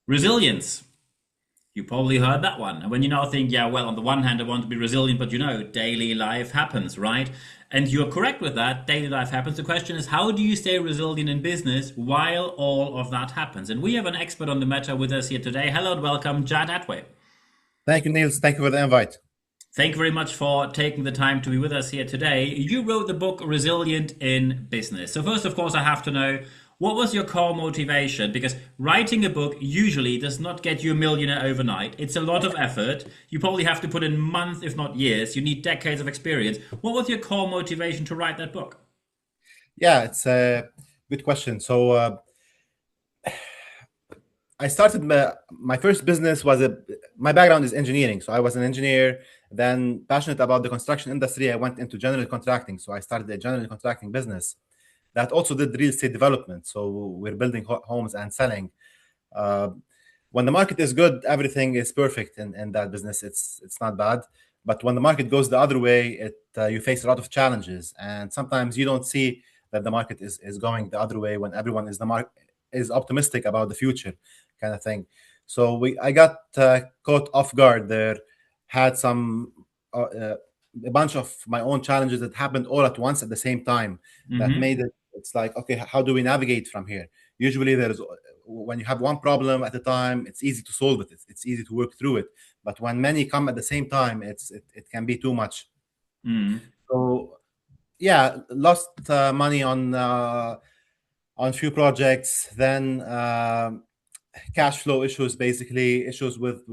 Resilience. You probably heard that one. And when you now think, yeah, well, on the one hand, I want to be resilient, but daily life happens, right? And you're correct with that. Daily life happens. The question is, how do you stay resilient in business while all of that happens? And we have an expert on the matter with us here today. Hello and welcome, Jad Atwe. Thank you, Niels. Thank you for the invite. Thank you very much for taking the time to be with us here today. You wrote the book Resilient in Business. So, first, of course, I have to know what was your core motivation? Because writing a book usually does not get you a millionaire overnight. It's a lot of effort. You probably have to put in months, if not years. You need decades of experience. What was your core motivation to write that book? Yeah, it's a good question. I started my first business my background is engineering. So I was an engineer, then passionate about the construction industry. I went into general contracting. So I started a general contracting business that also did real estate development. So we're building homes and selling. Uh, when the market is good, everything is perfect in that business. It's not bad. But when the market goes the other way, you face a lot of challenges, and sometimes you don't see that the market is going the other way when everyone is optimistic about the future, kind of thing. I got caught off guard there, had some a bunch of my own challenges that happened all at once at the same time. That Mm-hmm. made it's like, okay, how do we navigate from here? Usually there's when you have one problem at a time, it's easy to solve it. It's easy to work through it. But when many come at the same time, it can be too much. Mm. So yeah, lost money on few projects. Then cash flow issues, basically issues with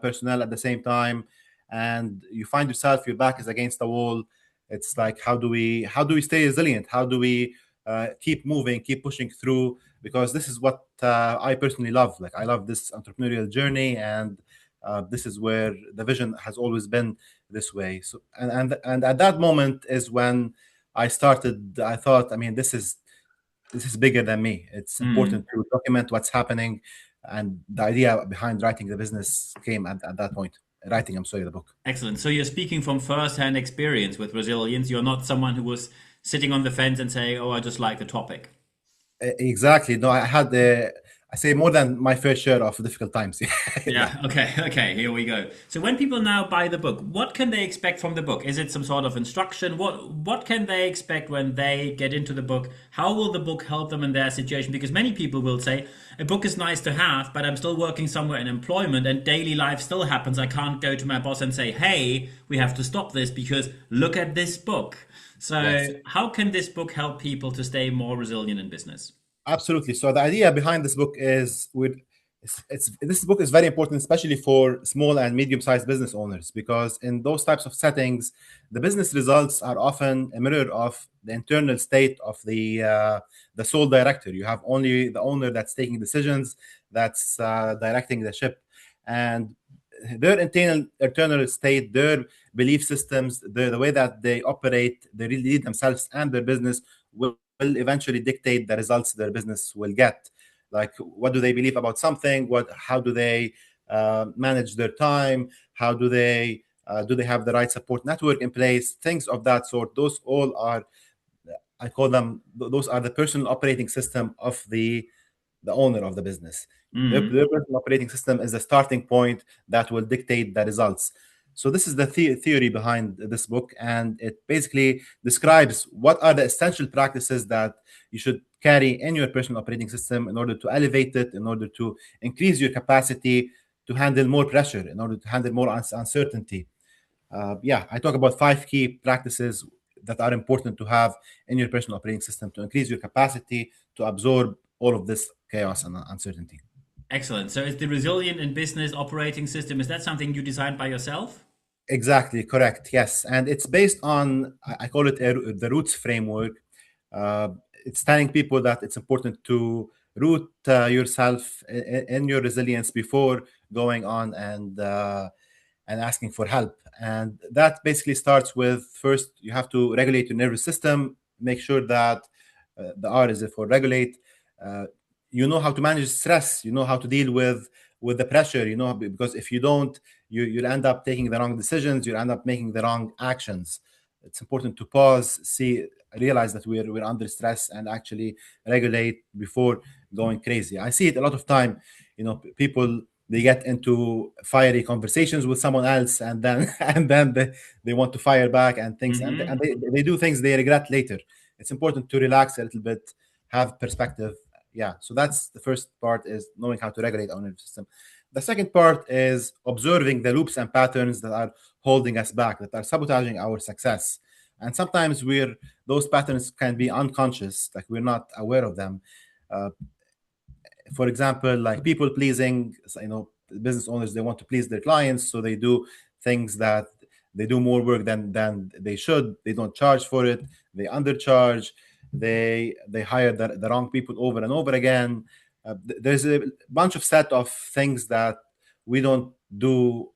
personnel at the same time, and you find yourself your back is against the wall. It's like, how do we stay resilient? How do we keep moving, keep pushing through? Because this is what I personally love. Like, I love this entrepreneurial journey, and this is where the vision has always been this way. So and at that moment is when I started. I thought, I mean, this is bigger than me. It's Mm. important to document what's happening. And the idea behind writing the business came at that point. Writing, I'm sorry, the book. Excellent. So you're speaking from first-hand experience with resilience. You're not someone who was sitting on the fence and saying, "Oh, I just like the topic." Exactly. No, I had I say more than my fair share of difficult times. Yeah. Yeah, okay, okay, here we go. So when people now buy the book, what can they expect from the book? Is it some sort of instruction? What can they expect when they get into the book? How will the book help them in their situation? Because many people will say, a book is nice to have, but I'm still working somewhere in employment and daily life still happens. I can't go to my boss and say, "Hey, we have to stop this because look at this book." So Yes. how can this book help people to stay more resilient in business? Absolutely. So the idea behind this book is this book is very important, especially for small and medium-sized business owners, because in those types of settings, the business results are often a mirror of the internal state of the sole director. You have only the owner that's taking decisions, that's directing the ship, and their internal state, their belief systems, the way that they operate, they really lead themselves and their business will eventually dictate the results their business will get. Like, what do they believe about something? How do they manage their time? How do they have the right support network in place? Things of that sort. Those all are, I call them, those are the personal operating system of the owner of the business. Their Mm. personal operating system is the starting point that will dictate the results. So this is the theory behind this book, and it basically describes what are the essential practices that you should carry in your personal operating system in order to elevate it, in order to increase your capacity to handle more pressure, in order to handle more uncertainty. Yeah, I talk about five key practices that are important to have in your personal operating system to increase your capacity to absorb all of this chaos and uncertainty. Excellent. So is the resilient and business operating system, is that something you designed by yourself? Exactly, correct. Yes, and it's based on, I call it the roots framework. Uh, it's telling people that it's important to root yourself in your resilience before going on and asking for help. And that basically starts with, first you have to regulate your nervous system, make sure that the R is for regulate. Uh, you know how to manage stress. You know how to deal with the pressure. You know, because if you don't, you'll end up taking the wrong decisions. You'll end up making the wrong actions. It's important to pause, see, realize that we're under stress, and actually regulate before going crazy. I see it a lot of time. People, they get into fiery conversations with someone else, and then they want to fire back and things, and Hmm. they do things they regret later. It's important to relax a little bit, have perspective. Yeah, so that's the first part, is knowing how to regulate our nervous system. The second part is observing the loops and patterns that are holding us back, that are sabotaging our success. And sometimes those patterns can be unconscious, like we're not aware of them. Uh, for example, like people pleasing, business owners, they want to please their clients, so they do things that they do more work than they should. They don't charge for it. They undercharge. They hire the wrong people over and over again. There's a bunch of set of things that we don't do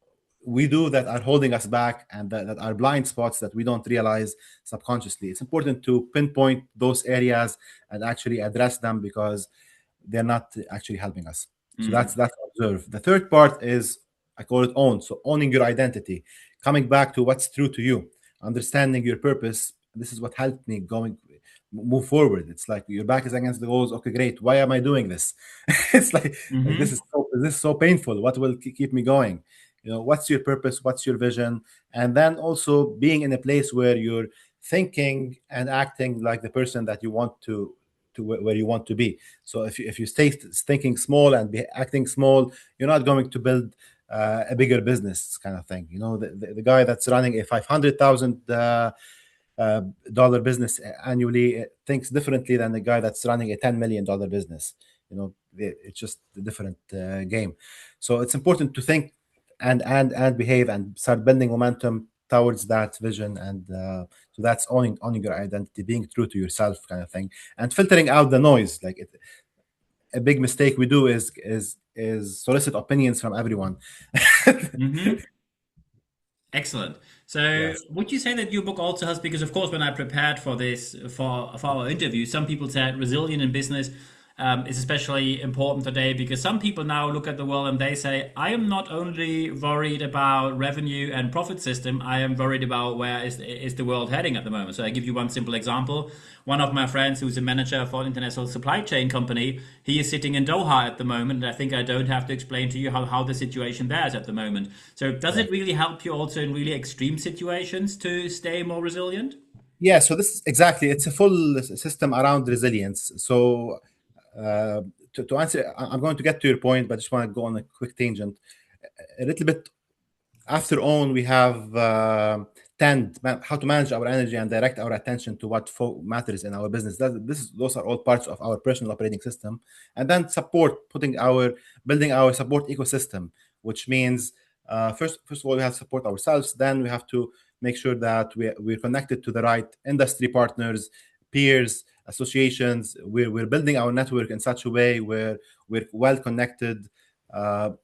we do that are holding us back, and that are blind spots that we don't realize subconsciously. It's important to pinpoint those areas and actually address them, because they're not actually helping us. So that's observe. The third part is, I call it own. So owning your identity, coming back to what's true to you, understanding your purpose. This is what helped me move forward. It's like your back is against the walls. Okay, great. Why am I doing this? It's like Hmm. this is so painful. What will keep me going? What's your purpose? What's your vision? And then also being in a place where you're thinking and acting like the person that you want to where you want to be. So if you stay thinking small and be acting small, you're not going to build a bigger business kind of thing. The guy that's running a $500,000 business annually thinks differently than the guy that's running a $10 million business. It's just a different game. So it's important to think and behave and start building momentum towards that vision. And so that's owning your identity, being true to yourself, kind of thing, and filtering out the noise. A big mistake we do is solicit opinions from everyone. Hmm. Excellent. So, Yes. would you say that your book also has, because of course, when I prepared for this for our interview, some people said resilient in business is especially important today because some people now look at the world and they say, I am not only worried about revenue and profit system, I am worried about where is the world heading at the moment. So, I give you one simple example. One of my friends who's a manager for an international supply chain company, he is sitting in Doha at the moment. And I think I don't have to explain to you how the situation there is at the moment. So does Yeah. it really help you also in really extreme situations to stay more resilient? Yeah, so this is exactly, it's a full system around resilience. So uh, to answer, I'm going to get to your point, but I just want to go on a quick tangent. A little bit after own, we have how to manage our energy and direct our attention to what matters in our business. Those are all parts of our personal operating system. And then support, building our support ecosystem, which means first of all, we have to support ourselves. Then we have to make sure that we're connected to the right industry partners, peers, associations. We're building our network in such a way where we're well connected.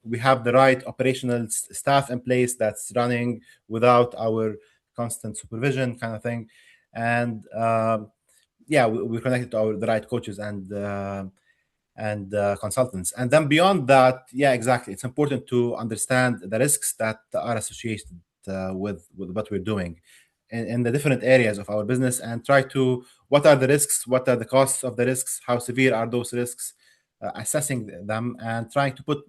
We have the right operational staff in place that's running without our constant supervision, kind of thing. And yeah, we're connected to the right coaches and consultants. And then beyond that, yeah, exactly, it's important to understand the risks that are associated with what we're doing in the different areas of our business, and try to, what are the risks, what are the costs of the risks, how severe are those risks, assessing them and trying to put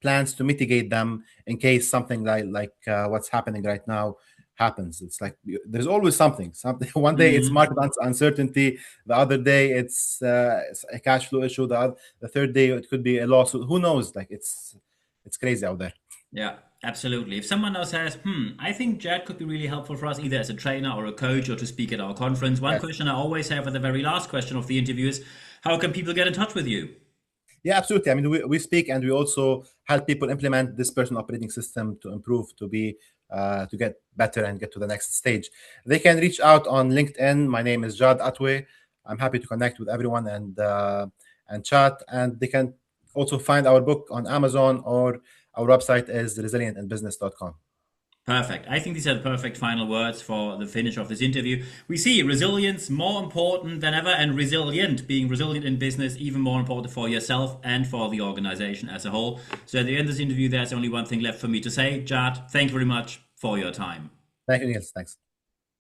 plans to mitigate them in case something like what's happening right now happens. It's like there's always something. One day it's Hmm. market uncertainty, the other day it's a cash flow issue, the third day it could be a lawsuit. Who knows? Like it's crazy out there. Yeah, absolutely. If someone now says, I think Jad could be really helpful for us either as a trainer or a coach or to speak at our conference, one Yes. question I always have at the very last question of the interview is, how can people get in touch with you? Yeah, absolutely. I mean, we speak and we also help people implement this personal operating system to improve, to get better and get to the next stage. They can reach out on LinkedIn. My name is Jad Atwe. I'm happy to connect with everyone and chat. And they can also find our book on Amazon, or our website is resilientinbusiness.com. Perfect. I think these are the perfect final words for the finish of this interview. We see resilience more important than ever, and being resilient in business, even more important for yourself and for the organization as a whole. So at the end of this interview, there's only one thing left for me to say. Jad, thank you very much for your time. Thank you, Niels. Thanks.